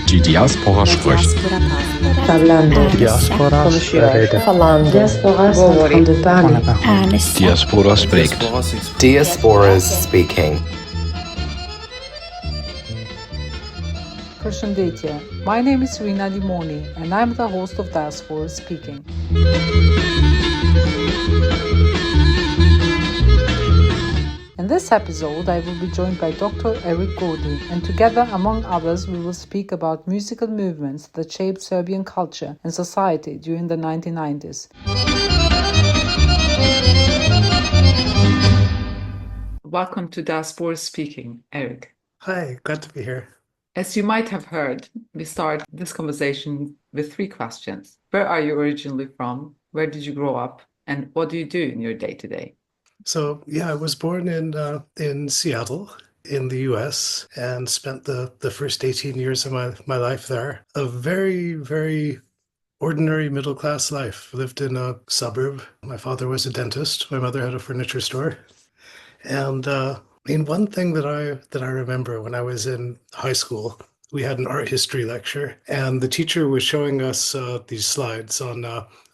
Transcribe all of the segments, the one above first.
Die Diaspora spricht. Parlando. Diaspora rede. Falando. Diaspora Diaspora spricht. Diasporas speaking. Përshëndetje, my name is Rina Limoni and I'm the host of Diaspora Speaking. In this episode, I will be joined by Dr. Eric Gordy, and together, among others, we will speak about musical movements that shaped Serbian culture and society during the 1990s. Welcome to Diaspora Speaking, Eric. Hi, glad to be here. As you might have heard, we start this conversation with three questions. Where are you originally from? Where did you grow up? And what do you do in your day-to-day? So, I was born in Seattle in the US and spent the first 18 years of my life there. A very, very ordinary middle-class life. Lived in a suburb. My father was a dentist. My mother had a furniture store. And one thing that I remember when I was in high school, we had an art history lecture, and the teacher was showing us these slides on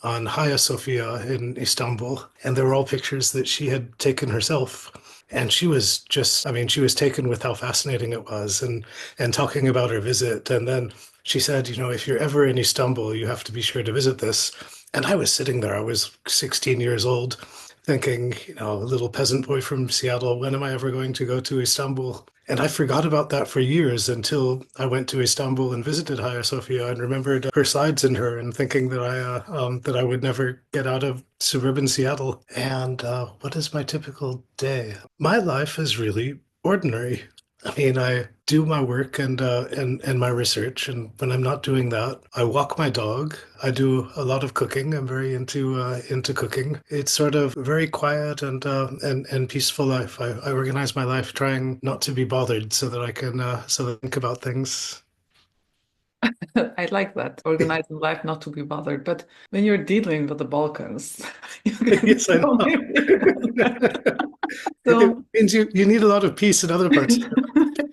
Hagia Sophia in Istanbul, and they were all pictures that she had taken herself. And she was she was taken with how fascinating it was, and talking about her visit. And then she said, if you're ever in Istanbul, you have to be sure to visit this. And I was sitting there, I was 16 years old, thinking, a little peasant boy from Seattle, when am I ever going to go to Istanbul? And I forgot about that for years until I went to Istanbul and visited Hagia Sophia and remembered her slides in her, and thinking that I would never get out of suburban Seattle. And what is my typical day? My life is really ordinary. I do my work and my research, and when I'm not doing that, I walk my dog. I do a lot of cooking. I'm very into cooking. It's sort of very quiet and peaceful life. I organize my life trying not to be bothered so that I can think about things. I like that, organizing life not to be bothered. But when you're dealing with the Balkans, yes, I know. So, it means you need a lot of peace in other parts.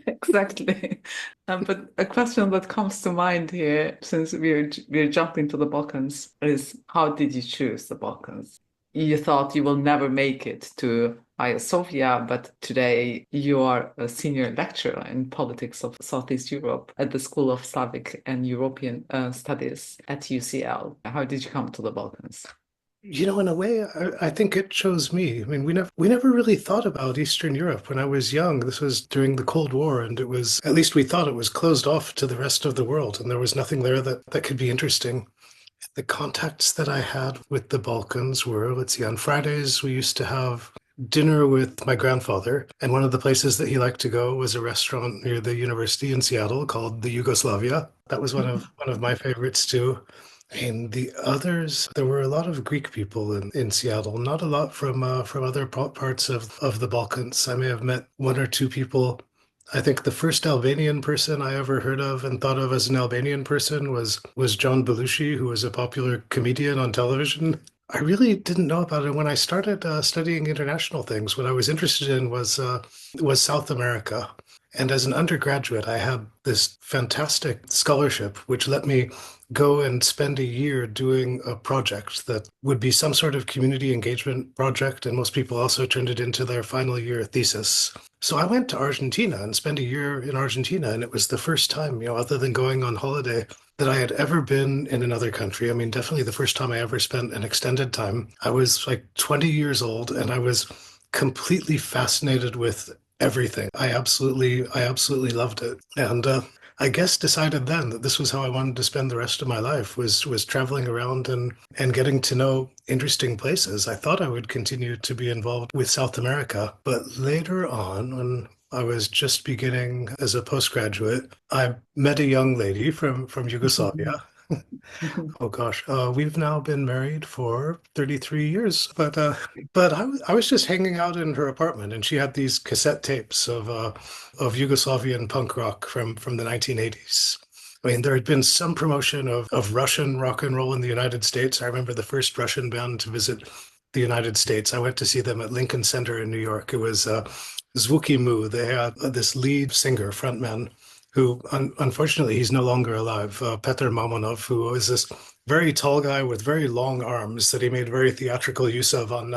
Exactly. But a question that comes to mind here, since we're jumping to the Balkans, is how did you choose the Balkans? You thought you will never make it to Hagia Sophia, but today you are a senior lecturer in politics of Southeast Europe at the School of Slavic and European Studies at UCL. How did you come to the Balkans? In a way, I think it chose me. We never really thought about Eastern Europe when I was young. This was during the Cold War, and it was, at least we thought it was closed off to the rest of the world, and there was nothing there that could be interesting. The contacts that I had with the Balkans were, on Fridays we used to have dinner with my grandfather, and one of the places that he liked to go was a restaurant near the university in Seattle called the Yugoslavia. That was one of my favorites too. And the others, there were a lot of Greek people in Seattle, not a lot from other parts of the Balkans. I may have met one or two people. I think the first Albanian person I ever heard of and thought of as an Albanian person was John Belushi, who was a popular comedian on television. I really didn't know about it when I started studying international things. What I was interested in was South America. And as an undergraduate, I had this fantastic scholarship, which let me go and spend a year doing a project that would be some sort of community engagement project. And most people also turned it into their final year thesis. So I went to Argentina and spent a year in Argentina. And it was the first time, other than going on holiday, that I had ever been in another country. Definitely the first time I ever spent an extended time. I was like 20 years old, and I was completely fascinated with everything. I absolutely loved it. And I guess decided then that this was how I wanted to spend the rest of my life, was traveling around and getting to know interesting places. I thought I would continue to be involved with South America, but later on, when I was just beginning as a postgraduate, I met a young lady from Yugoslavia. Oh gosh, we've now been married for 33 years, but I was just hanging out in her apartment, and she had these cassette tapes of Yugoslavian punk rock from the 1980s. There had been some promotion of Russian rock and roll in the United States. I remember the first Russian band to visit the United States. I went to see them at Lincoln Center in New York. It was Zvuki Mu. They had this lead singer, frontman, who unfortunately he's no longer alive, Petr Mamonov, who was this very tall guy with very long arms that he made very theatrical use of on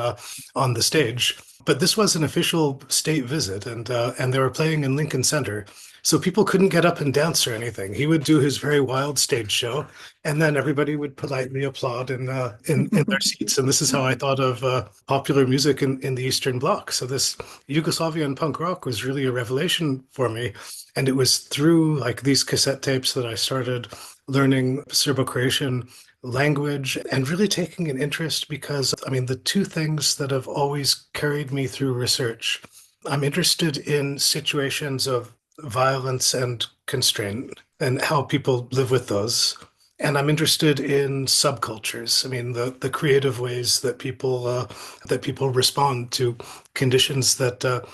the stage. But this was an official state visit, and they were playing in Lincoln Center. So people couldn't get up and dance or anything. He would do his very wild stage show, and then everybody would politely applaud in their seats. And this is how I thought of popular music in the Eastern Bloc. So this Yugoslavian punk rock was really a revelation for me. And it was through like these cassette tapes that I started learning Serbo-Croatian language and really taking an interest because, I mean, the two things that have always carried me through research, I'm interested in situations of violence and constraint and how people live with those. And I'm interested in subcultures. I mean, the creative ways that people respond to conditions that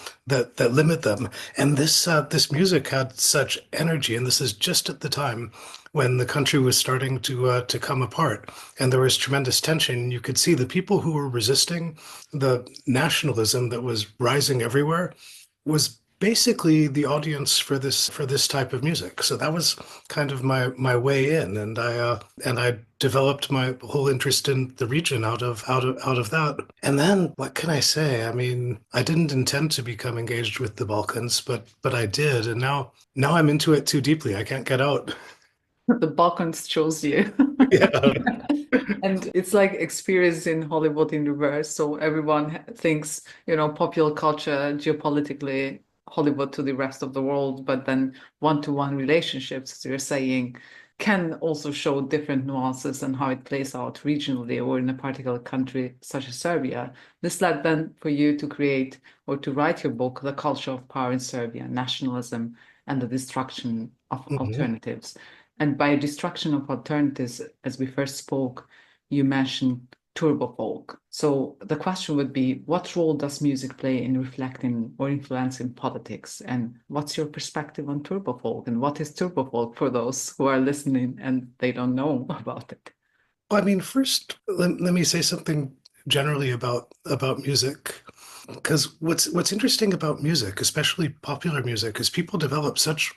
limit them. And this music had such energy, and this is just at the time when the country was starting to come apart, and there was tremendous tension. You could see the people who were resisting the nationalism that was rising everywhere was basically the audience for this type of music. So that was kind of my way in, and I developed my whole interest in the region out of that. And then what can I say? I mean, I didn't intend to become engaged with the Balkans, but I did, and now I'm into it too deeply. I can't get out. The Balkans chose you. Yeah. And it's like experience in Hollywood in reverse. So everyone thinks, popular culture, geopolitically, Hollywood to the rest of the world, but then one-to-one relationships, as you're saying, can also show different nuances and how it plays out regionally or in a particular country such as Serbia. This led then for you to create or to write your book, The Culture of Power in Serbia, Nationalism and the Destruction of Alternatives. And by destruction of alternatives, as we first spoke, you mentioned turbo folk. So the question would be, what role does music play in reflecting or influencing politics? And what's your perspective on turbo folk? And what is turbo folk for those who are listening and they don't know about it? Well, I mean, first, let me say something generally about music. Because what's interesting about music, especially popular music, is people develop such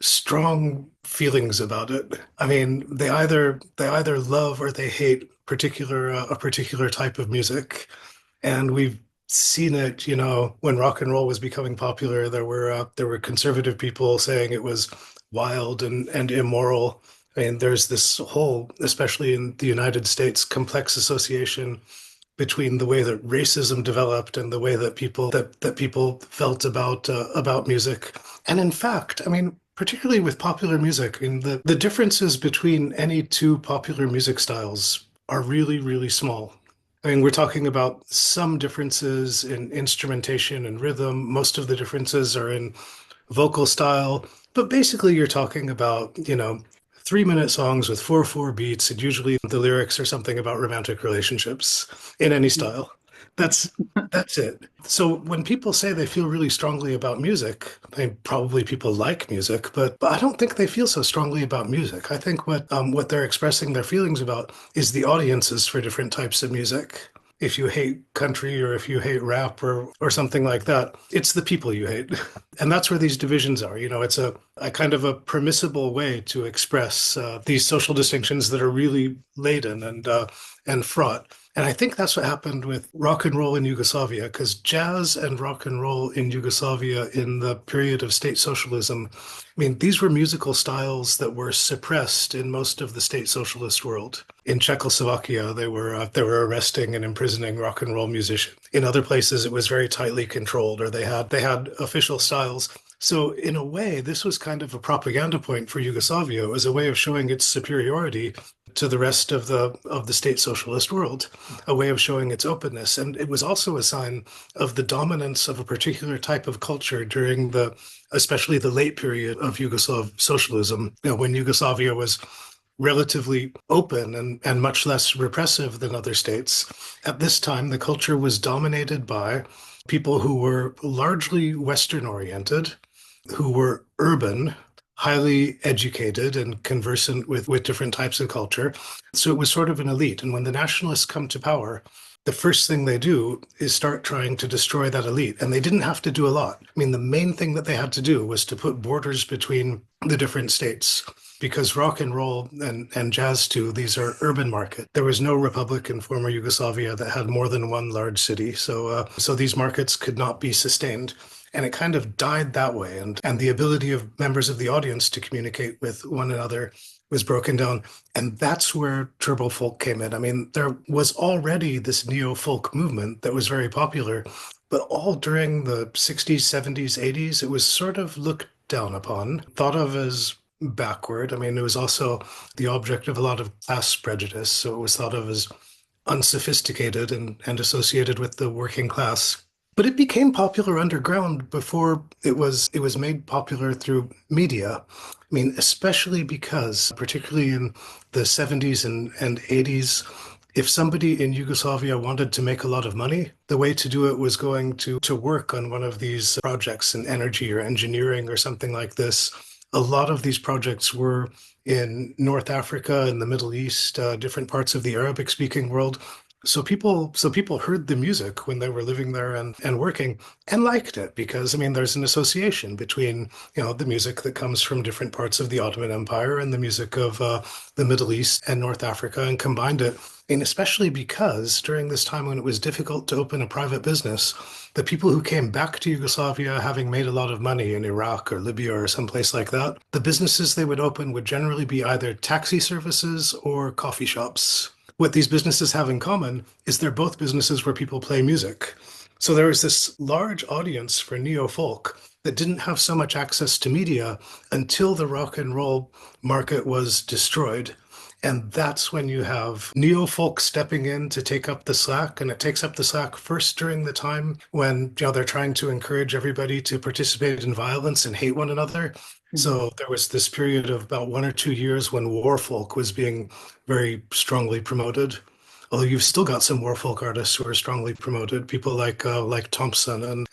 strong feelings about it. I mean, they either love or they hate a particular type of music, and we've seen it. When rock and roll was becoming popular, there were conservative people saying it was wild and immoral. I mean, there's this whole, especially in the United States, complex association between the way that racism developed and the way that people felt about music. And in fact, I mean, particularly with popular music, I mean, the differences between any two popular music styles are really, really small. I mean, we're talking about some differences in instrumentation and rhythm. Most of the differences are in vocal style, but basically you're talking about, 3-minute songs with 4/4 beats, and usually the lyrics are something about romantic relationships in any style. That's it. So when people say they feel really strongly about music, I mean, probably people like music, but I don't think they feel so strongly about music. I think what they're expressing their feelings about is the audiences for different types of music. If you hate country or if you hate rap or something like that, it's the people you hate. And that's where these divisions are. It's a kind of a permissible way to express these social distinctions that are really laden and fraught. And I think that's what happened with rock and roll in Yugoslavia, because jazz and rock and roll in Yugoslavia in the period of state socialism, I mean, these were musical styles that were suppressed in most of the state socialist world. In Czechoslovakia, they were arresting and imprisoning rock and roll musicians. In other places, it was very tightly controlled, or they had official styles. So in a way, this was kind of a propaganda point for Yugoslavia. It was a way of showing its superiority to the rest of the state socialist world, a way of showing its openness. And it was also a sign of the dominance of a particular type of culture during especially the late period of Yugoslav socialism, when Yugoslavia was relatively open and much less repressive than other states. At this time, the culture was dominated by people who were largely Western oriented, who were urban, highly educated and conversant with different types of culture. So it was sort of an elite. And when the nationalists come to power, the first thing they do is start trying to destroy that elite. And they didn't have to do a lot. I mean, the main thing that they had to do was to put borders between the different states. Because rock and roll and jazz too, these are urban markets. There was no republic in former Yugoslavia that had more than one large city. So these markets could not be sustained. And it kind of died that way. And the ability of members of the audience to communicate with one another was broken down. And that's where turbo folk came in. I mean, there was already this neo-folk movement that was very popular, but all during the 60s, 70s, 80s, it was sort of looked down upon, thought of as backward. I mean, it was also the object of a lot of class prejudice. So it was thought of as unsophisticated and associated with the working class. But it became popular underground before it was made popular through media. I mean, especially because, particularly in the 70s and 80s, if somebody in Yugoslavia wanted to make a lot of money, the way to do it was going to work on one of these projects in energy or engineering or something like this. A lot of these projects were in North Africa, in the Middle East, different parts of the Arabic-speaking world. So people heard the music when they were living there and working and liked it because, I mean, there's an association between, the music that comes from different parts of the Ottoman Empire and the music of the Middle East and North Africa and combined it. And especially because during this time when it was difficult to open a private business, the people who came back to Yugoslavia, having made a lot of money in Iraq or Libya or someplace like that, the businesses they would open would generally be either taxi services or coffee shops. What these businesses have in common is they're both businesses where people play music. So there was this large audience for neo-folk that didn't have so much access to media until the rock and roll market was destroyed. And that's when you have neo-folk stepping in to take up the slack. And it takes up the slack first during the time when they're trying to encourage everybody to participate in violence and hate one another. So there was this period of about 1 or 2 years when war folk was being very strongly promoted. Although you've still got some war folk artists who are strongly promoted, people like Thompson and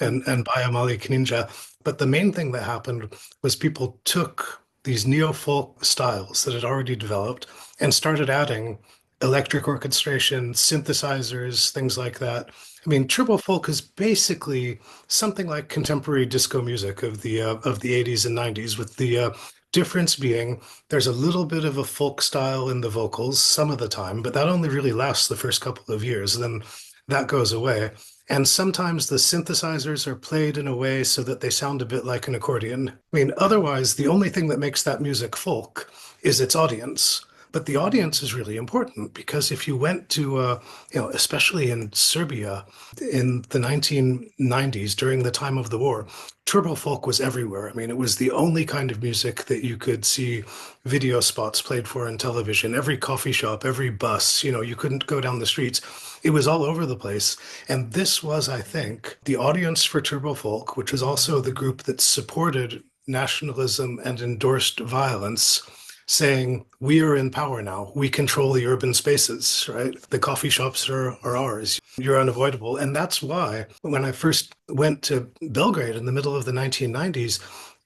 Bayamali Ninja. But the main thing that happened was people took these neo-folk styles that had already developed and started adding electric orchestration, synthesizers, things like that. I mean, turbo folk is basically something like contemporary disco music of the 80s and 90s, with the difference being there's a little bit of a folk style in the vocals some of the time, but that only really lasts the first couple of years. Then that goes away. And sometimes the synthesizers are played in a way so that they sound a bit like an accordion. I mean, otherwise, the only thing that makes that music folk is its audience. But the audience is really important because if you went to, especially in Serbia in the 1990s, during the time of the war, turbo folk was everywhere. I mean, it was the only kind of music that you could see video spots played for in television. Every coffee shop, every bus, you couldn't go down the streets. It was all over the place. And this was, I think, the audience for turbo folk, which was also the group that supported nationalism and endorsed violence, saying, we are in power now. We control the urban spaces, right? The coffee shops are ours. You're unavoidable. And that's why when I first went to Belgrade in the middle of the 1990s,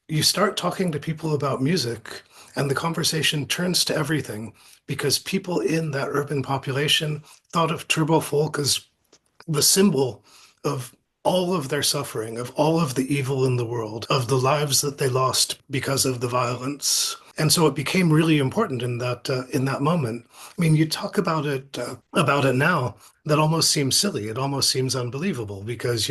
you start talking to people about music and the conversation turns to everything because people in that urban population thought of turbo folk as the symbol of all of their suffering, of all of the evil in the world, of the lives that they lost because of the violence. And so it became really important in that moment. I mean, you talk about it now, that almost seems silly. It almost seems unbelievable because,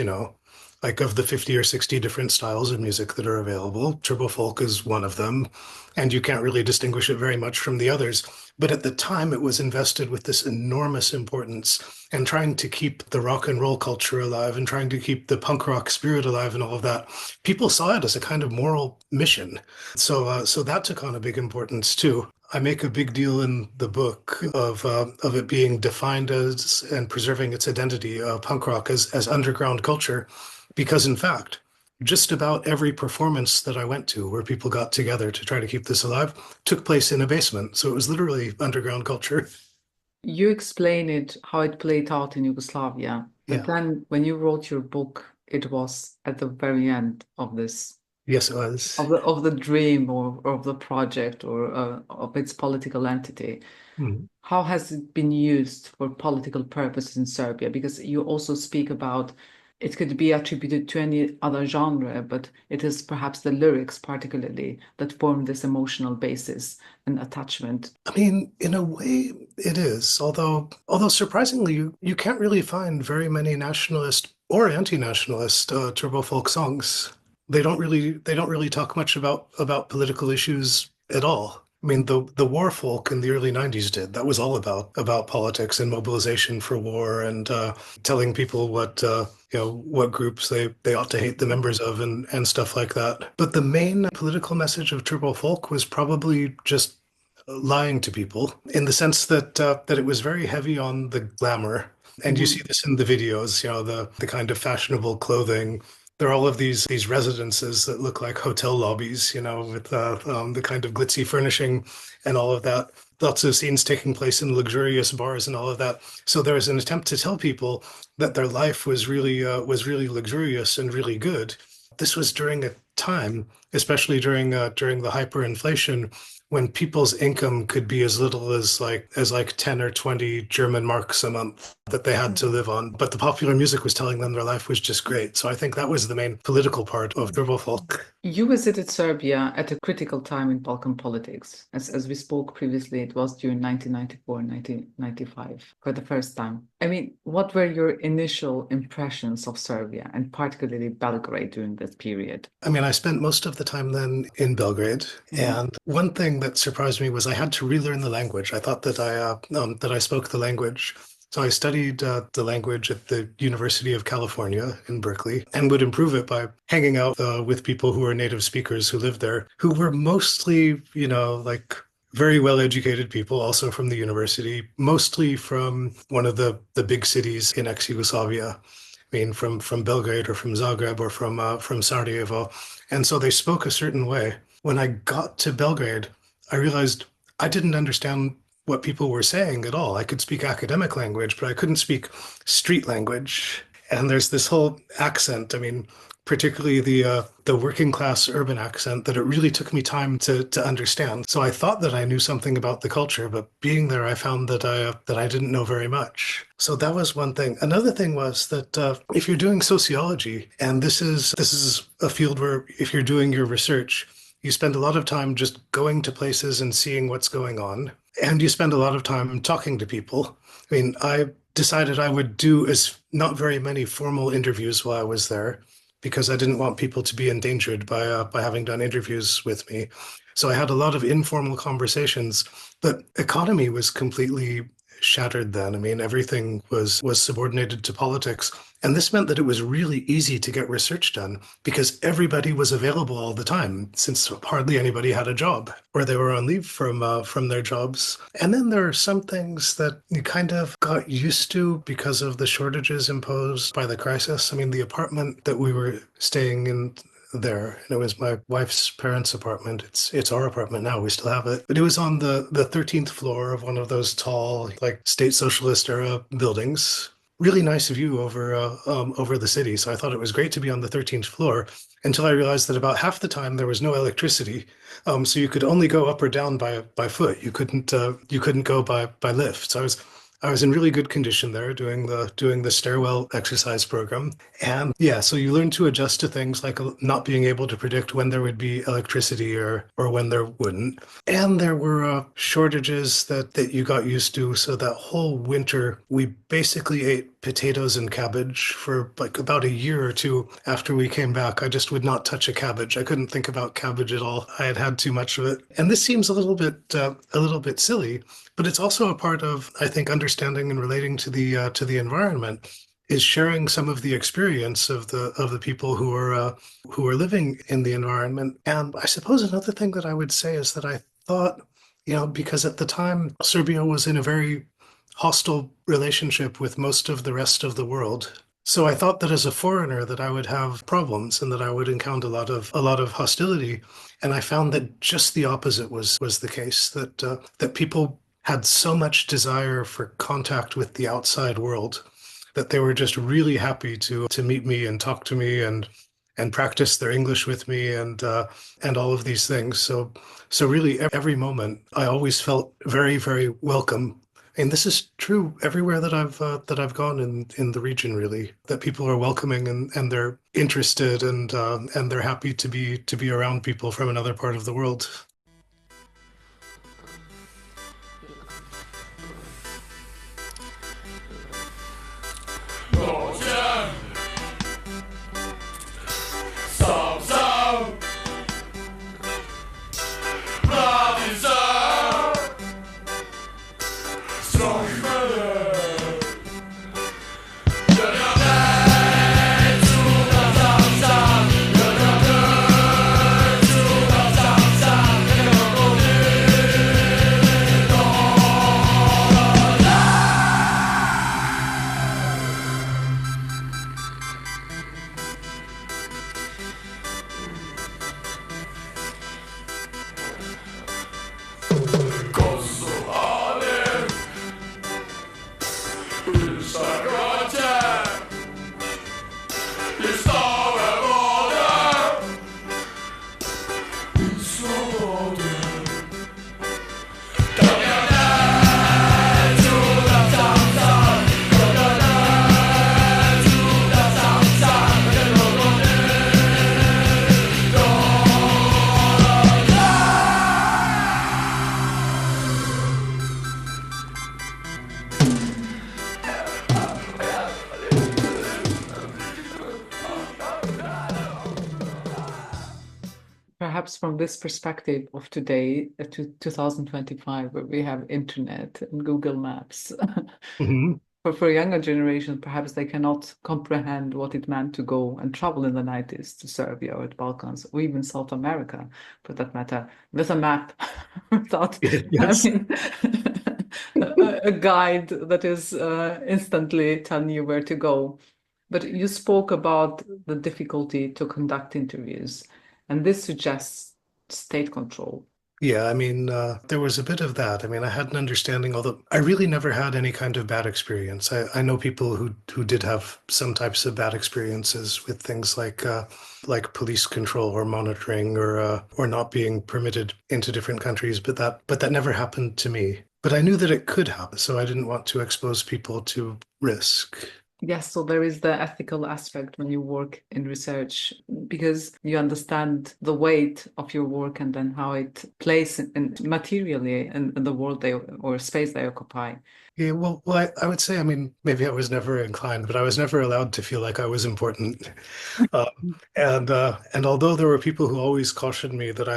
like of the 50 or 60 different styles of music that are available, turbo folk is one of them, and you can't really distinguish it very much from the others. But at the time, it was invested with this enormous importance and trying to keep the rock and roll culture alive and trying to keep the punk rock spirit alive and all of that. People saw it as a kind of moral mission. So that took on a big importance too. I make a big deal in the book of it being defined as and preserving its identity, punk rock as underground culture, because in fact, just about every performance that I went to where people got together to try to keep this alive took place in a basement. So it was literally underground culture. You explain it, how it played out in Yugoslavia. But Yeah. then when you wrote your book, it was at the very end of this Yes, it was. of the dream or of the project or of its political entity. Hmm. How has it been used for political purposes in Serbia? Because you also speak about it could be attributed to any other genre, but it is perhaps the lyrics particularly that form this emotional basis and attachment. I mean, in a way, it is. Although surprisingly, you can't really find very many nationalist or anti-nationalist turbo folk songs. They don't really talk much about political issues at all. I mean, the war folk in the early 90s did. That was all about politics and mobilization for war and telling people what groups they ought to hate the members of and stuff like that. But the main political message of turbo folk was probably just lying to people in the sense that it was very heavy on the glamour. And you see this in the videos, the kind of fashionable clothing. There are all of these residences that look like hotel lobbies, with the kind of glitzy furnishing and all of that. Lots of scenes taking place in luxurious bars and all of that. So there was an attempt to tell people that their life was really luxurious and really good. This was during a time, especially during the hyperinflation, when people's income could be as little as like 10 or 20 German marks a month that they had to live on. But the popular music was telling them their life was just great. So I think that was the main political part of Turbo Folk. You visited Serbia at a critical time in Balkan politics. As we spoke previously, it was during 1994, 1995 for the first time. I mean, what were your initial impressions of Serbia and particularly Belgrade during this period? I mean, I spent most of the time then in Belgrade, and one thing that surprised me was I had to relearn the language. I thought that I spoke the language. So I studied the language at the University of California in Berkeley and would improve it by hanging out with people who are native speakers who lived there, who were mostly, like very well-educated people, also from the university, mostly from one of the big cities in ex-Yugoslavia. I mean, from Belgrade or from Zagreb or from Sarajevo. And so they spoke a certain way. When I got to Belgrade, I realized I didn't understand what people were saying at all. I could speak academic language, but I couldn't speak street language. And there's this whole accent. I mean, particularly the working class urban accent that it really took me time to understand. So I thought that I knew something about the culture, but being there, I found that I didn't know very much. So that was one thing. Another thing was that if you're doing sociology, and this is a field where if you're doing your research, you spend a lot of time just going to places and seeing what's going on. And you spend a lot of time talking to people. I mean, I decided I would do not very many formal interviews while I was there because I didn't want people to be endangered by having done interviews with me. So I had a lot of informal conversations, but economy was completely shattered then. I mean, everything was subordinated to politics. And this meant that it was really easy to get research done because everybody was available all the time, since hardly anybody had a job or they were on leave from their jobs. And then there are some things that you kind of got used to because of the shortages imposed by the crisis. I mean, the apartment that we were staying in there, and it was my wife's parents' apartment. It's our apartment now. We still have it, but it was on the 13th floor of one of those tall, like state socialist era buildings. Really nice view over the city. So I thought it was great to be on the 13th floor until I realized that about half the time there was no electricity. So you could only go up or down by foot. You couldn't go by lift. So I was in really good condition there doing the stairwell exercise program. And yeah, so you learn to adjust to things like not being able to predict when there would be electricity or when there wouldn't. And there were shortages that you got used to. So that whole winter, we basically ate potatoes and cabbage for like about a year or two after we came back. I just would not touch a cabbage. I couldn't think about cabbage at all. I had had too much of it. And this seems a little bit silly, but it's also a part of, I think, understanding and relating to the environment is sharing some of the experience of the people who are living in the environment. And I suppose another thing that I would say is that I thought, because at the time Serbia was in a very hostile relationship with most of the rest of the world. So I thought that as a foreigner that I would have problems and that I would encounter a lot of hostility. And I found that just the opposite was the case, that people had so much desire for contact with the outside world that they were just really happy to meet me and talk to me and practice their English with me and all of these things. So really every moment I always felt very, very welcome. And this is true everywhere that I've gone in the region, really, that people are welcoming and they're interested and they're happy to be around people from another part of the world. Perhaps from this perspective of today, to 2025, where we have internet and Google Maps, Mhm. for younger generation, perhaps they cannot comprehend what it meant to go and travel in the 90s to Serbia or the Balkans, or even South America, for that matter, with a map, without Yes. having a guide that is instantly telling you where to go. But you spoke about the difficulty to conduct interviews, and this suggests state control. Yeah, I mean, there was a bit of that. I mean, I had an understanding, although I really never had any kind of bad experience. I know people who did have some types of bad experiences with things like police control or monitoring or not being permitted into different countries, but that never happened to me. But I knew that it could happen, so I didn't want to expose people to risk. Yes, so there is the ethical aspect when you work in research, because you understand the weight of your work and then how it plays in materially in the world or space they occupy. Yeah, well, I would say, I mean, maybe I was never inclined, but I was never allowed to feel like I was important. And although there were people who always cautioned me that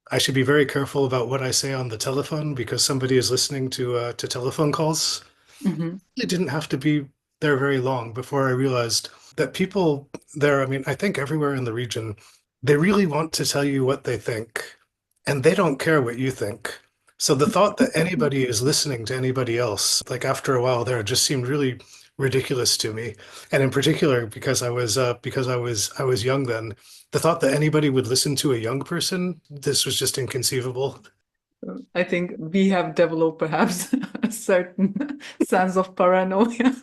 I should be very careful about what I say on the telephone because somebody is listening to telephone calls, Mhm. it didn't have to be there very long before I realized that people there, I mean, I think everywhere in the region, they really want to tell you what they think, and they don't care what you think. So the thought that anybody is listening to anybody else, like after a while there, just seemed really ridiculous to me. And in particular, because I was young then, the thought that anybody would listen to a young person, this was just inconceivable. I think we have developed perhaps a certain sense of paranoia.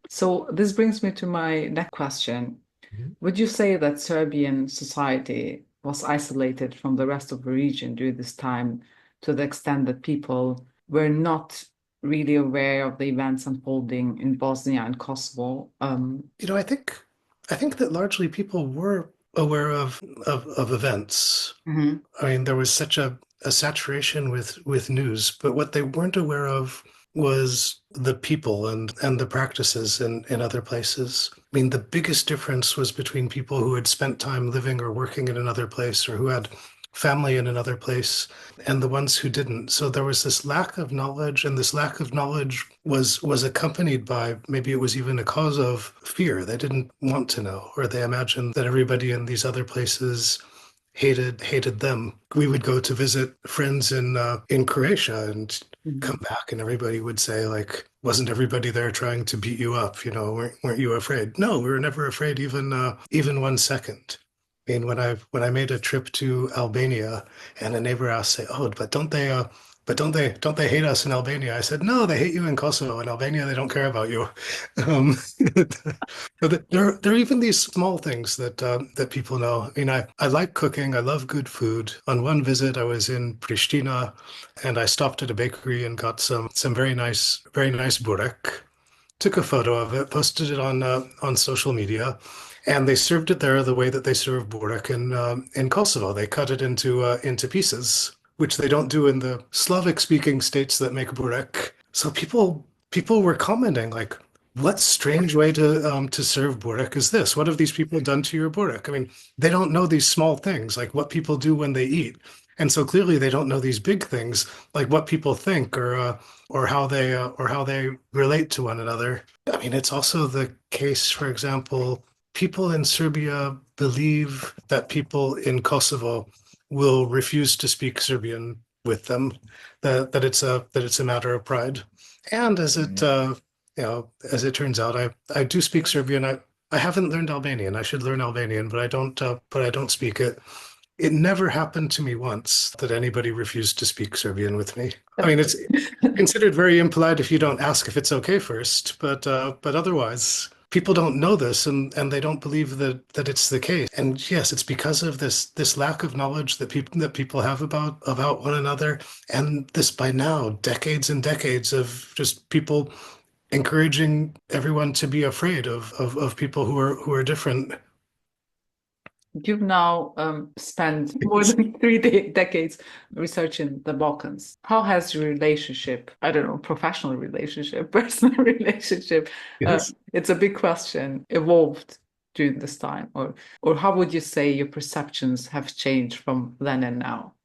So this brings me to my next question. Mhm. Would you say that Serbian society was isolated from the rest of the region during this time to the extent that people were not really aware of the events unfolding in Bosnia and Kosovo? You know, I think that largely people were aware of events. Mhm. I mean, there was such a saturation with news, but what they weren't aware of was the people and the practices in other places. I mean, the biggest difference was between people who had spent time living or working in another place or who had family in another place and the ones who didn't. So there was this lack of knowledge, and this lack of knowledge was accompanied by, maybe it was even a cause of fear. They didn't want to know, or they imagined that everybody in these other places hated them. We would go to visit friends in Croatia and come back, and everybody would say, like, wasn't everybody there trying to beat you up? You know, weren't you afraid? No, we were never afraid, even 1 second. I mean, when I made a trip to Albania, and a neighbor asked, say, "Oh, but but don't they hate us in Albania? I said, no, they hate you in Kosovo. In Albania, they don't care about you. Um, but there are even these small things that people know. I mean, I like cooking. I love good food. On one visit, I was in Pristina, and I stopped at a bakery and got some very nice burek. Took a photo of it, posted it on social media, and they served it there the way that they serve burek in Kosovo. They cut it into pieces, which they don't do in the Slavic-speaking states that make burek. So people were commenting like, "What strange way to serve burek is this? What have these people done to your burek?" I mean, they don't know these small things like what people do when they eat. And so clearly they don't know these big things like what people think or how they relate to one another. I mean, it's also the case, for example, people in Serbia believe that people in Kosovo will refuse to speak Serbian with them, that it's a matter of pride. And as it turns out, I do speak Serbian. I haven't learned Albanian. I should learn Albanian, but I don't speak it. It never happened to me once that anybody refused to speak Serbian with me. I mean, it's considered very impolite if you don't ask if it's okay first, but otherwise, people don't know this and they don't believe that it's the case. And yes, it's because of this lack of knowledge that people have about one another, and this by now decades and decades of just people encouraging everyone to be afraid of people who are different. You've now spent more than decades researching the Balkans. How has your relationship, I don't know, professional relationship, personal relationship, Yes. it's a big question, evolved during this time? Or how would you say your perceptions have changed from then and now?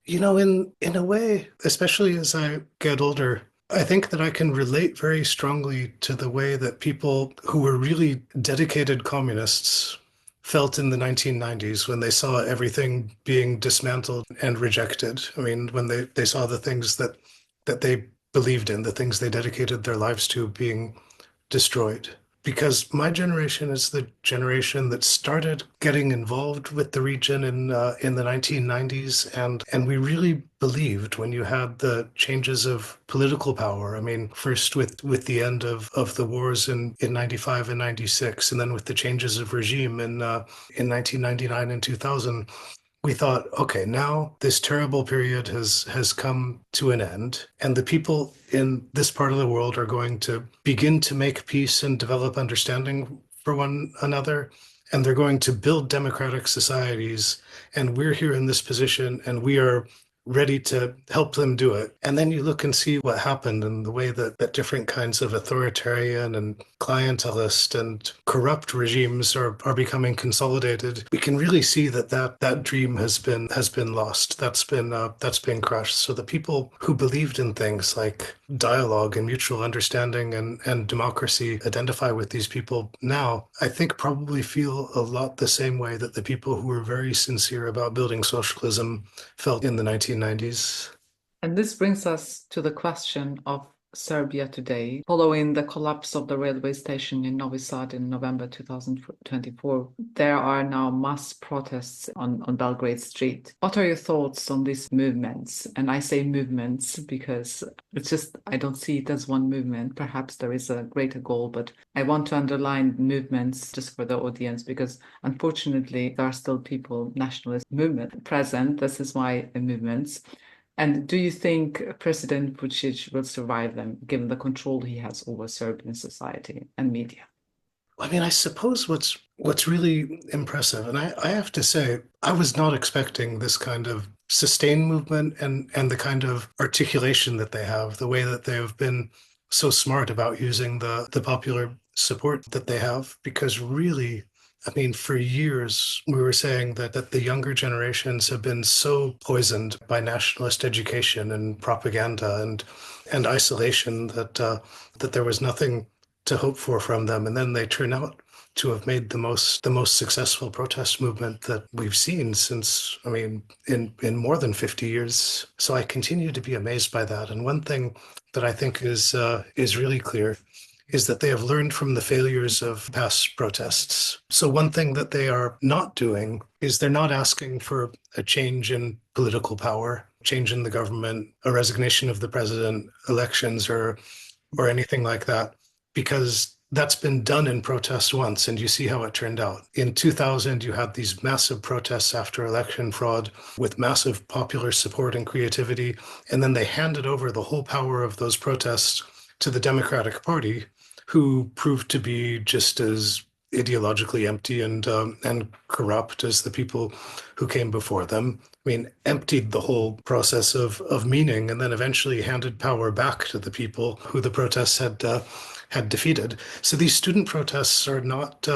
You know, in a way, especially as I get older, I think that I can relate very strongly to the way that people who were really dedicated communists felt in the 1990s when they saw everything being dismantled and rejected. I mean, when they saw the things that they believed in, the things they dedicated their lives to being destroyed. Because my generation is the generation that started getting involved with the region in the 1990s, and we really believed when you had the changes of political power. I mean, first with the end of the wars in 95 and 96, and then with the changes of regime in 1999 and 2000. We thought, okay, now this terrible period has come to an end, and the people in this part of the world are going to begin to make peace and develop understanding for one another, and they're going to build democratic societies, and we're here in this position, and we are ready to help them do it. And then you look and see what happened and the way that different kinds of authoritarian and clientelist and corrupt regimes are becoming consolidated. We can really see that dream has been lost. That's been crushed. So the people who believed in things like dialogue and mutual understanding and democracy identify with these people now, I think probably feel a lot the same way that the people who were very sincere about building socialism felt in the 1990s. And this brings us to the question of Serbia today. Following the collapse of the railway station in Novi Sad in November 2024, there are now mass protests on Belgrade Street. What are your thoughts on these movements? And I say movements because it's just, I don't see it as one movement. Perhaps there is a greater goal, but I want to underline movements just for the audience because unfortunately there are still people, nationalist movement present. This is why movements. And do you think President Vučić will survive them, given the control he has over Serbian society and media? I mean, I suppose what's really impressive, and I have to say, I was not expecting this kind of sustained movement and the kind of articulation that they have, the way that they have been so smart about using the popular support that they have, because really, I mean, for years, we were saying that the younger generations have been so poisoned by nationalist education and propaganda and isolation that there was nothing to hope for from them. And then they turn out to have made the most successful protest movement that we've seen since, I mean, in more than 50 years. So I continue to be amazed by that. And one thing that I think is really clear is that they have learned from the failures of past protests. So one thing that they are not doing is they're not asking for a change in political power. change in the government, a resignation of the president, elections, or anything like that, because that's been done in protest once, and you see how it turned out. In 2000, you had these massive protests after election fraud with massive popular support and creativity, and then they handed over the whole power of those protests to the Democratic Party, who proved to be just as ideologically empty and corrupt as the people who came before them. I mean, emptied the whole process of meaning, and then eventually handed power back to the people who the protests had defeated. So these student protests are not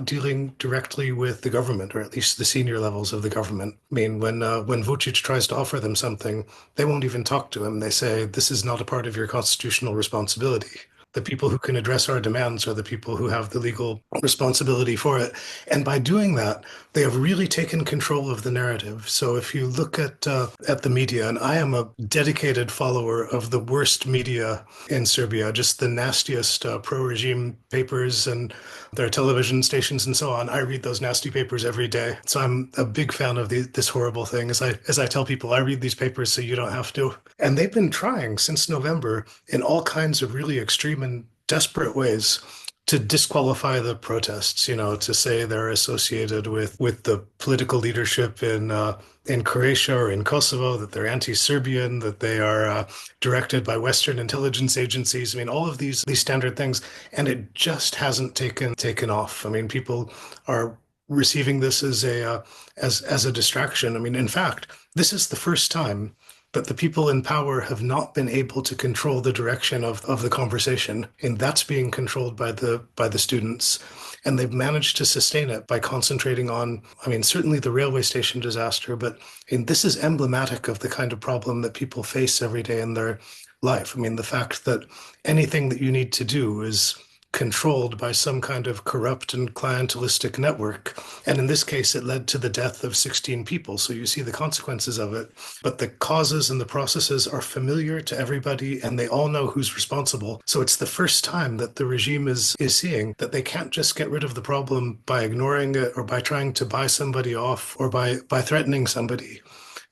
dealing directly with the government, or at least the senior levels of the government. I mean, when Vučić tries to offer them something, they won't even talk to him. They say, this is not a part of your constitutional responsibility. The people who can address our demands are the people who have the legal responsibility for it. And by doing that, they have really taken control of the narrative. So if you look at the media, and I am a dedicated follower of the worst media in Serbia, just the nastiest pro-regime papers and their television stations and so on. I read those nasty papers every day. So I'm a big fan of this horrible thing. As I tell people, I read these papers so you don't have to. And they've been trying since November in all kinds of really extreme and desperate ways to disqualify the protests, to say they're associated with the political leadership in Croatia or in Kosovo, that they're anti-Serbian, that they are directed by Western intelligence agencies. I mean, all of these standard things, and it just hasn't taken off. I mean, people are receiving this as a distraction. I mean, in fact, this is the first time that the people in power have not been able to control the direction of the conversation, and that's being controlled by the students. And they've managed to sustain it by concentrating on, I mean, certainly the railway station disaster, but this is emblematic of the kind of problem that people face every day in their life. I mean, the fact that anything that you need to do is controlled by some kind of corrupt and clientelistic network. And in this case, it led to the death of 16 people. So you see the consequences of it. But the causes and the processes are familiar to everybody, and they all know who's responsible. So it's the first time that the regime is seeing that they can't just get rid of the problem by ignoring it, or by trying to buy somebody off, or by threatening somebody.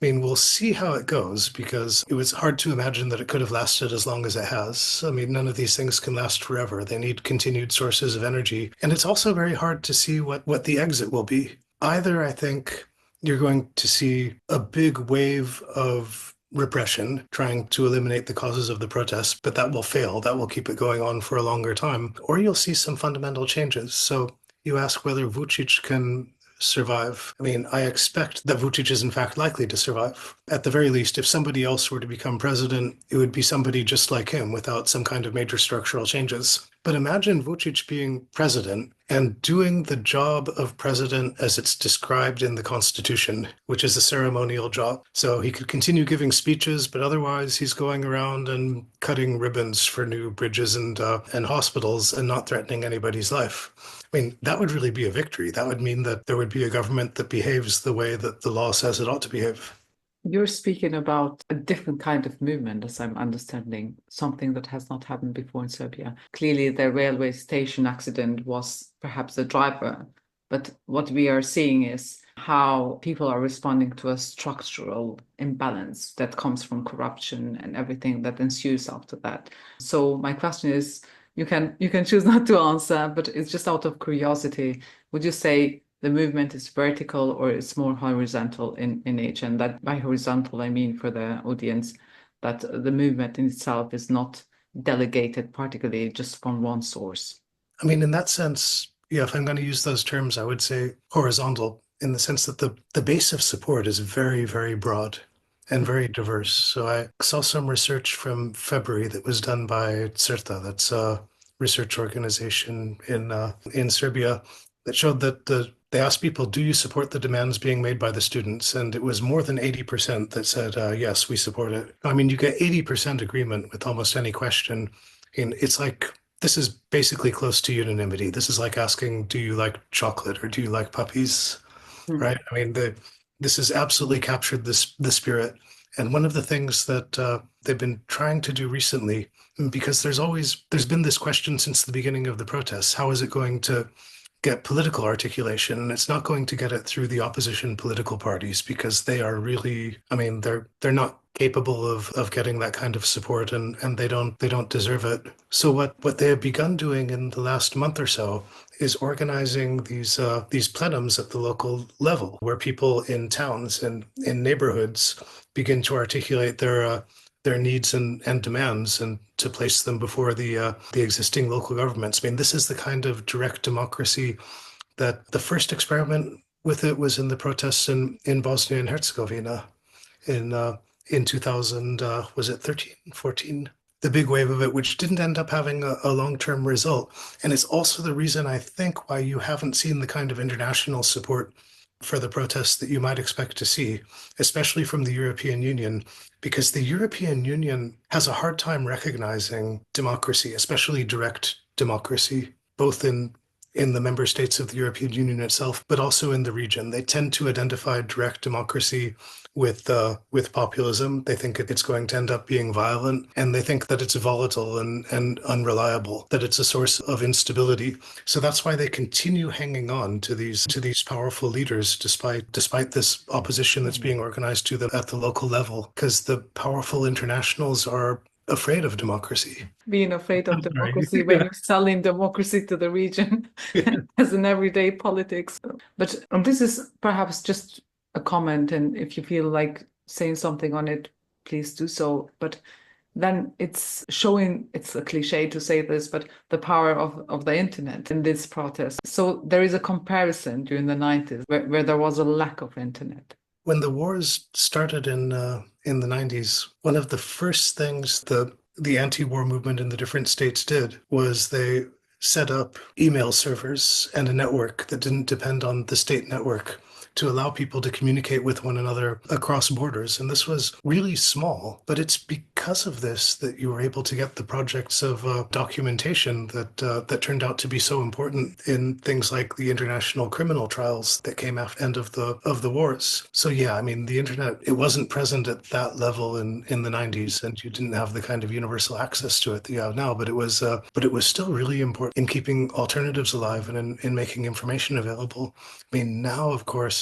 I mean, we'll see how it goes, because it was hard to imagine that it could have lasted as long as it has. I mean, none of these things can last forever. They need continued sources of energy. And it's also very hard to see what the exit will be. Either, I think, you're going to see a big wave of repression trying to eliminate the causes of the protests, but that will fail. That will keep it going on for a longer time. Or you'll see some fundamental changes. So you ask whether Vučić can survive. I mean, I expect that Vučić is in fact likely to survive. At the very least, if somebody else were to become president, it would be somebody just like him without some kind of major structural changes. But imagine Vučić being president and doing the job of president as it's described in the Constitution, which is a ceremonial job. So he could continue giving speeches, but otherwise he's going around and cutting ribbons for new bridges and hospitals and not threatening anybody's life. I mean, that would really be a victory. That would mean that there would be a government that behaves the way that the law says it ought to behave. You're speaking about a different kind of movement, as I'm understanding, something that has not happened before in Serbia. Clearly, the railway station accident was perhaps the driver, but what we are seeing is how people are responding to a structural imbalance that comes from corruption and everything that ensues after that. So my question is, you can choose not to answer, but it's just out of curiosity. Would you say the movement is vertical or it's more horizontal in nature? And that by horizontal, I mean, for the audience, that the movement in itself is not delegated particularly just from one source. I mean, in that sense, yeah, if I'm going to use those terms, I would say horizontal, in the sense that the base of support is very, very broad and very diverse. So I saw some research from February that was done by CERTA, that's a research organization in Serbia, that showed that they asked people, do you support the demands being made by the students? And it was more than 80% that said, yes, we support it. I mean, you get 80% agreement with almost any question. And it's like, this is basically close to unanimity. This is like asking, do you like chocolate or do you like puppies? Mm-hmm. Right? I mean, this has absolutely captured the spirit. And one of the things that they've been trying to do recently, because there's been this question since the beginning of the protests, how is it going to get political articulation, and it's not going to get it through the opposition political parties because they are really, I mean, they're not capable of getting that kind of support, and they don't deserve it. So what they have begun doing in the last month or so is organizing these plenums at the local level, where people in towns and in neighborhoods begin to articulate their needs and demands, and to place them before the existing local governments. I mean, this is the kind of direct democracy that the first experiment with it was in the protests in Bosnia and Herzegovina in 2000, was it 13, 14? The big wave of it, which didn't end up having a long-term result. And it's also the reason, I think, why you haven't seen the kind of international support for the protests that you might expect to see, especially from the European Union, because the European Union has a hard time recognizing democracy, especially direct democracy, both in the member states of the European Union itself, but also in the region. They tend to identify direct democracy with populism. They think it's going to end up being violent, and they think that it's volatile and unreliable, that it's a source of instability. So that's why they continue hanging on to these powerful leaders, despite this opposition that's being organized to them at the local level, because the powerful internationals are afraid of democracy. Being afraid of democracy when you're selling democracy to the region as an everyday politics. But this is perhaps just a comment, and if you feel like saying something on it, please do so. But then it's showing, it's a cliche to say this, but the power of the internet in this protest. So there is a comparison during the 90s where there was a lack of internet. When the wars started in the 90s, one of the first things the anti-war movement in the different states did was they set up email servers and a network that didn't depend on the state network to allow people to communicate with one another across borders. And this was really small, but it's because of this that you were able to get the projects of documentation that turned out to be so important in things like the international criminal trials that came after end of the wars. So yeah, I mean, the internet, it wasn't present at that level in the 90s, and you didn't have the kind of universal access to it that you have now, but it was still really important in keeping alternatives alive and in making information available. I mean, now, of course,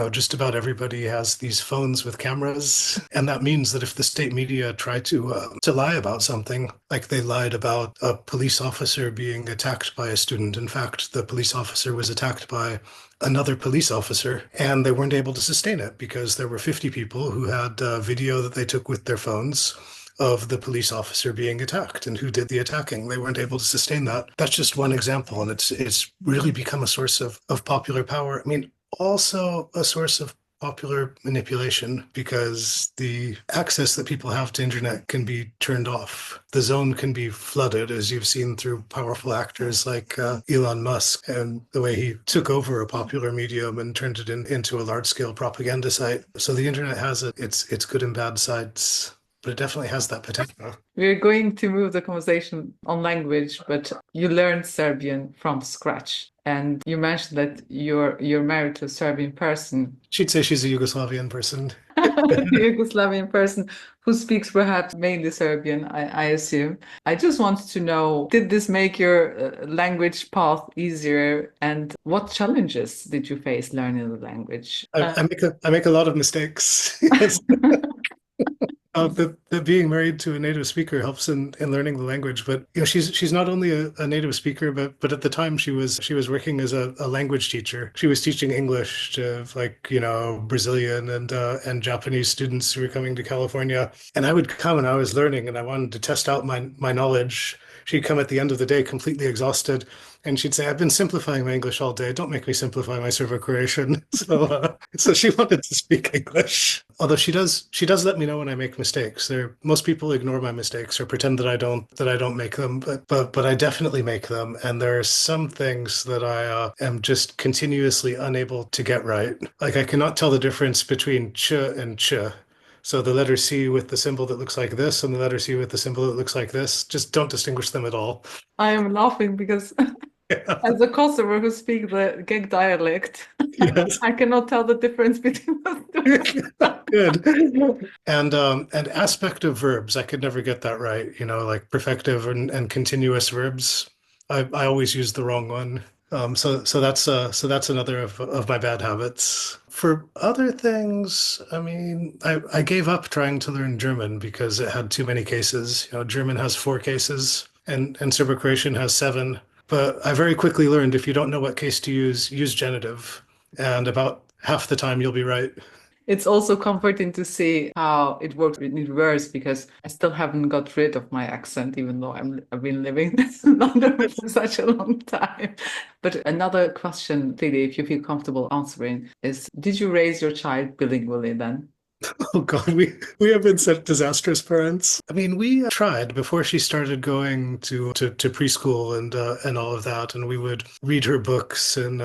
just about everybody has these phones with cameras, and that means that if the state media try to lie about something, like they lied about a police officer being attacked by a student. In fact, the police officer was attacked by another police officer, and they weren't able to sustain it because there were 50 people who had video that they took with their phones of the police officer being attacked and who did the attacking. They weren't able to sustain that. That's just one example, and it's really become a source of popular power. I mean, also a source of popular manipulation, because the access that people have to internet can be turned off. The zone can be flooded, as you've seen through powerful actors like Elon Musk, and the way he took over a popular medium and turned it into a large-scale propaganda site. So the internet has its good and bad sides, but it definitely has that potential. We're going to move the conversation on language, but you learned Serbian from scratch. And you mentioned that you're married to a Serbian person. She'd say she's a Yugoslavian person. Yugoslavian person who speaks perhaps mainly Serbian, I assume. I just wanted to know, did this make your language path easier? And what challenges did you face learning the language? I make a lot of mistakes. The being married to a native speaker helps in learning the language, but she's not only a native speaker, but at the time she was working as a language teacher. She was teaching English to Brazilian and Japanese students who were coming to California. And I would come and I was learning and I wanted to test out my knowledge. She'd come at the end of the day completely exhausted, and she'd say, "I've been simplifying my English all day. Don't make me simplify my Serbo-Croatian." So she wanted to speak English. Although she does let me know when I make mistakes. Most people ignore my mistakes or pretend that I don't make them, but I definitely make them. And there are some things that I am just continuously unable to get right. Like I cannot tell the difference between ch and ch. So the letter C with the symbol that looks like this and the letter C with the symbol that looks like this, just don't distinguish them at all. I am laughing because as a Kosovar who speaks the Geg dialect, yes. I cannot tell the difference between those two. Good. And aspect of verbs, I could never get that right. Like perfective and continuous verbs. I always use the wrong one. So that's another of my bad habits. For other things, I mean, I gave up trying to learn German because it had too many cases. German has 4 cases and Serbo-Croatian has 7. But I very quickly learned if you don't know what case to use genitive, and about half the time you'll be right. It's also comforting to see how it works in reverse because I still haven't got rid of my accent, even though I've been living in London for such a long time. But another question, really, if you feel comfortable answering, is did you raise your child bilingually then? Oh God, we have been such disastrous parents. I mean, we tried before she started going to preschool and all of that, and we would read her books in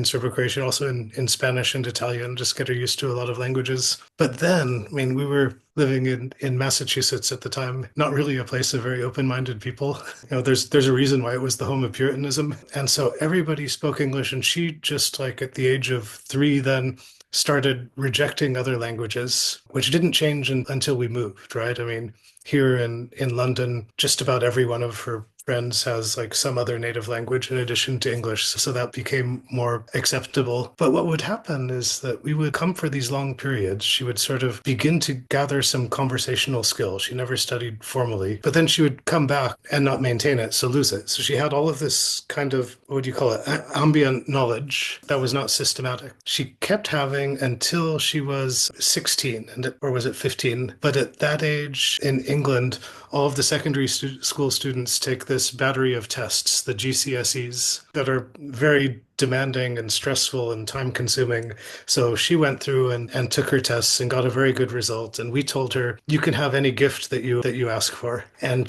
Serbo-Croatian, also in Spanish and Italian, just get her used to a lot of languages. But then, I mean, we were living in Massachusetts at the time, not really a place of very open-minded people. There's a reason why it was the home of Puritanism, and so everybody spoke English, and she just like at the age of 3 then started rejecting other languages, which didn't change until we moved, right? I mean, here in London, just about every one of her friends has like some other native language in addition to English. So that became more acceptable. But what would happen is that we would come for these long periods. She would sort of begin to gather some conversational skills. She never studied formally, but then she would come back and not maintain it, so lose it. So she had all of this kind of, what do you call it, ambient knowledge that was not systematic. She kept having until she was 16, or was it 15? But at that age in England, all of the secondary school students take this battery of tests, the GCSEs, that are very demanding and stressful and time consuming. So she went through and took her tests and got a very good result. And we told her, you can have any gift that you ask for. And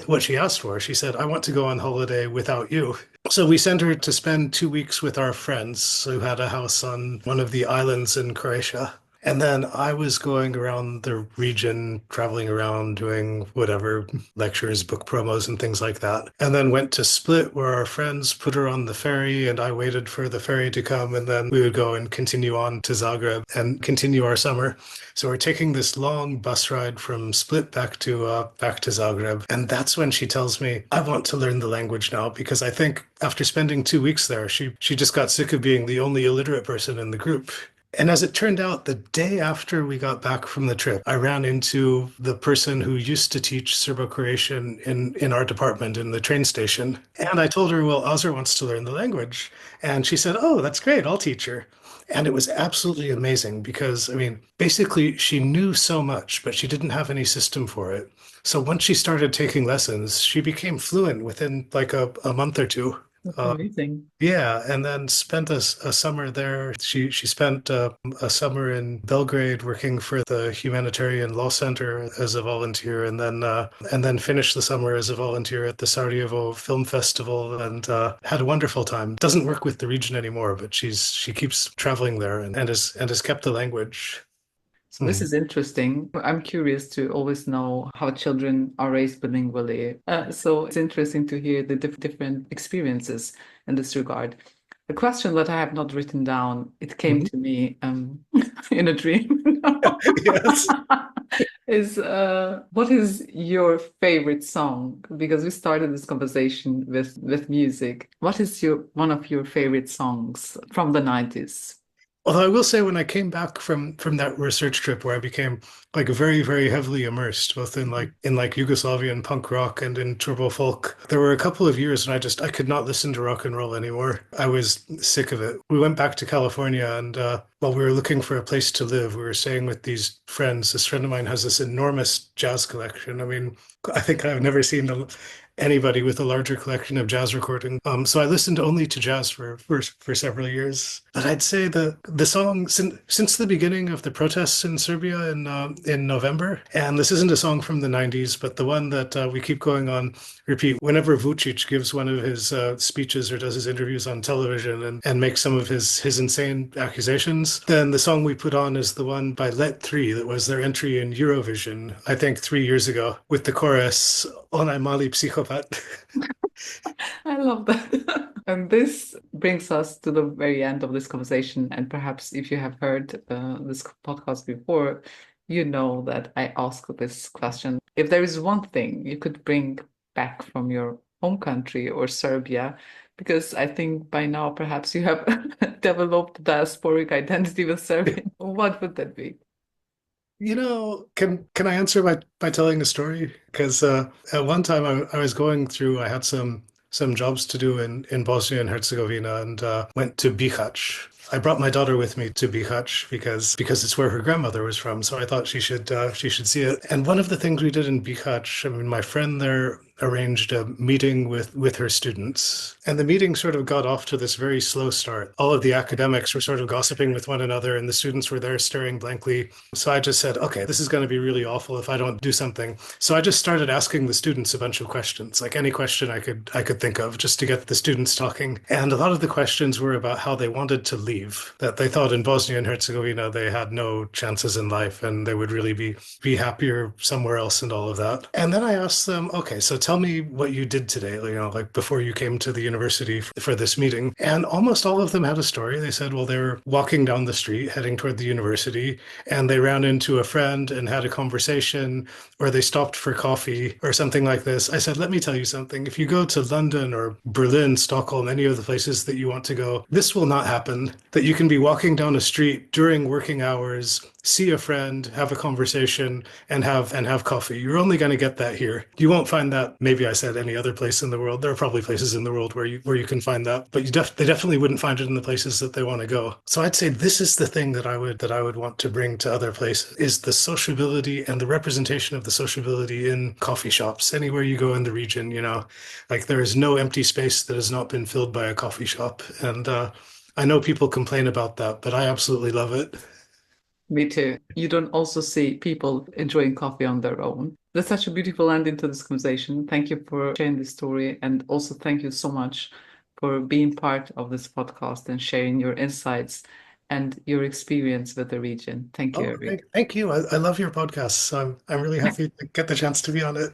what she asked for, she said, I want to go on holiday without you. So we sent her to spend 2 weeks with our friends who had a house on one of the islands in Croatia. And then I was going around the region, traveling around, doing whatever, lectures, book promos, and things like that. And then went to Split, where our friends put her on the ferry, and I waited for the ferry to come. And then we would go and continue on to Zagreb and continue our summer. So we're taking this long bus ride from Split back to Zagreb. And that's when she tells me, I want to learn the language now, because I think after spending 2 weeks there, she just got sick of being the only illiterate person in the group. And as it turned out, the day after we got back from the trip, I ran into the person who used to teach Serbo-Croatian in our department in the train station. And I told her, well, Azra wants to learn the language. And she said, oh, that's great, I'll teach her. And it was absolutely amazing because, I mean, basically she knew so much, but she didn't have any system for it. So once she started taking lessons, she became fluent within like a month or two. That's amazing. Yeah, and then spent a summer there. She spent a summer in Belgrade working for the Humanitarian Law Center as a volunteer, and then finished the summer as a volunteer at the Sarajevo Film Festival, and had a wonderful time. Doesn't work with the region anymore, but she keeps traveling there and has kept the language. So this is interesting. I'm curious to always know how children are raised bilingually. So it's interesting to hear the different experiences in this regard. The question that I have not written down, it came to me in a dream. Yes. Is what is your favorite song? Because we started this conversation with music. What is one of your favorite songs from the 90s? Although I will say, when I came back from that research trip where I became like very, very heavily immersed, both in Yugoslavian punk rock and in turbo folk, there were a couple of years when I could not listen to rock and roll anymore. I was sick of it. We went back to California, and while we were looking for a place to live, we were staying with these friends. This friend of mine has this enormous jazz collection. I mean, I think I've never seen anybody with a larger collection of jazz recording. So I listened only to jazz for several years. But I'd say the song since the beginning of the protests in Serbia in November, and this isn't a song from the 90s, but the one that we keep going on repeat whenever Vučić gives one of his speeches or does his interviews on television and makes some of his insane accusations, then the song we put on is the one by Let 3 that was their entry in Eurovision, I think 3 years ago, with the chorus, Onaj mali psihopat. I love that. And this brings us to the very end of this conversation. And perhaps if you have heard this podcast before, you know that I ask this question. If there is one thing you could bring back from your home country or Serbia Because I think by now perhaps you have developed a diasporic identity with Serbia. What would that be? Can I answer by telling a story? Because at one time I was going through, I had some jobs to do in Bosnia and Herzegovina, and went to Bihać. I brought my daughter with me to Bihać because it's where her grandmother was from. So I thought she should see it. And one of the things we did in Bihać, I mean, my friend there arranged a meeting with her students, and the meeting sort of got off to this very slow start. All of the academics were sort of gossiping with one another, and the students were there staring blankly. So I just said, okay, this is going to be really awful if I don't do something. So I just started asking the students a bunch of questions, like any question I could think of, just to get the students talking. And a lot of the questions were about how they wanted to leave, that they thought in Bosnia and Herzegovina they had no chances in life and they would really be happier somewhere else and all of that. And then I asked them, okay, so tell me what you did today, like before you came to the university for this meeting. And almost all of them had a story. They said, well, they were walking down the street heading toward the university, and they ran into a friend and had a conversation, or they stopped for coffee or something like this. I said, let me tell you something. If you go to London or Berlin, Stockholm, any of the places that you want to go, this will not happen. That you can be walking down a street during working hours, see a friend, have a conversation, and have coffee. You're only going to get that here. You won't find that, maybe I said, any other place in the world. There are probably places in the world where you can find that, but they definitely wouldn't find it in the places that they want to go. So I'd say this is the thing that I would want to bring to other places, is the sociability and the representation of the sociability in coffee shops. Anywhere you go in the region, like there is no empty space that has not been filled by a coffee shop. And I know people complain about that, but I absolutely love it. Me too. You don't also see people enjoying coffee on their own. That's such a beautiful ending to this conversation. Thank you for sharing this story. And also thank you so much for being part of this podcast and sharing your insights and your experience with the region. Thank you, Eric. Thank you. I love your podcast. So I'm really happy to get the chance to be on it.